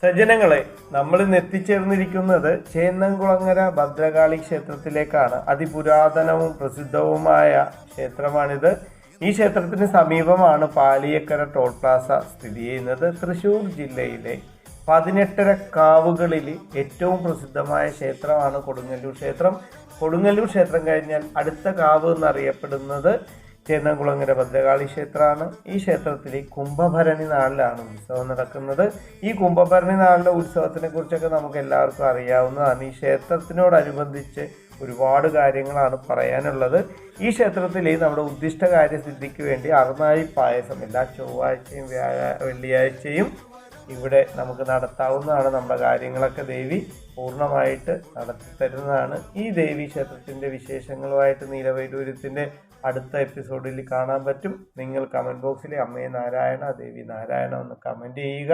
സജ്ജനങ്ങളെ, നമ്മൾ ഇന്ന് എത്തിച്ചേർന്നിരിക്കുന്നത് ചേന്നംകുളങ്ങര ഭദ്രകാളി ക്ഷേത്രത്തിലേക്കാണ്. അതിപുരാതനവും പ്രസിദ്ധവുമായ ക്ഷേത്രമാണിത്. ഈ ക്ഷേത്രത്തിന് സമീപമാണ് പാലിയക്കര ടോൾ പ്ലാസ സ്ഥിതി ചെയ്യുന്നത്. തൃശ്ശൂർ ജില്ലയിലെ 18 കാവുകളിൽ ഏറ്റവും പ്രസിദ്ധമായ ക്ഷേത്രമാണ് കൊടുങ്ങല്ലൂർ ക്ഷേത്രം. കൊടുങ്ങല്ലൂർ ക്ഷേത്രം കഴിഞ്ഞാൽ അടുത്ത കാവ് എന്നറിയപ്പെടുന്നത് ചേന്നംകുളങ്ങര ഭദ്രകാളി ക്ഷേത്രമാണ്. ഈ ക്ഷേത്രത്തിൽ കുംഭഭരണി നാളിലാണ് ഉത്സവം നടക്കുന്നത്. ഈ കുംഭഭരണി നാളിലെ ഉത്സവത്തിനെ കുറിച്ചൊക്കെ നമുക്ക് എല്ലാവർക്കും അറിയാവുന്നതാണ്. ഈ ക്ഷേത്രത്തിനോടനുബന്ധിച്ച് ഒരുപാട് കാര്യങ്ങളാണ് പറയാനുള്ളത്. ഈ ക്ഷേത്രത്തിൽ നമ്മുടെ ഉദ്ദിഷ്ട കാര്യസിദ്ധിക്ക് വേണ്ടി അറുനാഴി പായസം എല്ലാ ചൊവ്വാഴ്ചയും വെള്ളിയാഴ്ചയും ഇവിടെ നമുക്ക് നടത്താവുന്നതാണ്. നമ്മുടെ കാര്യങ്ങളൊക്കെ ദേവി പൂർണ്ണമായിട്ട് നടത്തി തരുന്നതാണ്. ഈ ദേവി ക്ഷേത്രത്തിൻ്റെ വിശേഷങ്ങളുമായിട്ട് നീലവൈഡൂര്യത്തിൻ്റെ അടുത്ത എപ്പിസോഡിൽ കാണാൻ പറ്റും. നിങ്ങൾ കമൻറ്റ് ബോക്സിൽ അമ്മേ നാരായണ ദേവി നാരായണ ഒന്ന് കമൻറ്റ് ചെയ്യുക.